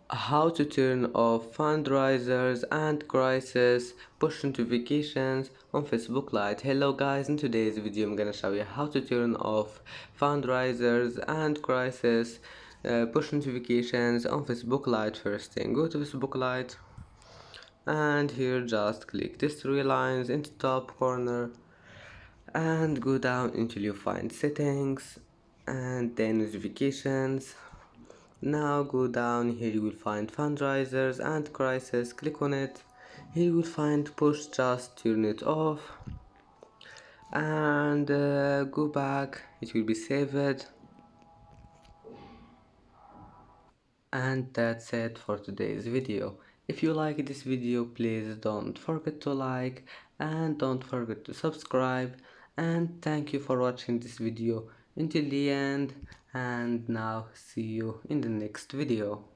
How to turn off fundraisers and crisis push notifications on Facebook Lite. Hello guys, in today's video I'm gonna show you how to turn off fundraisers and crisis push notifications on Facebook Lite. First thing, go to Facebook Lite and here just click these three lines in the top corner and go down until you find settings and then notifications. Now go down, here you will find fundraisers and crisis, click on it. Here you will find push, just turn it off and go back, it will be saved. And that's it for today's video. If you like this video, please don't forget to like and don't forget to subscribe, and thank you for watching this video until the end, and now see you in the next video.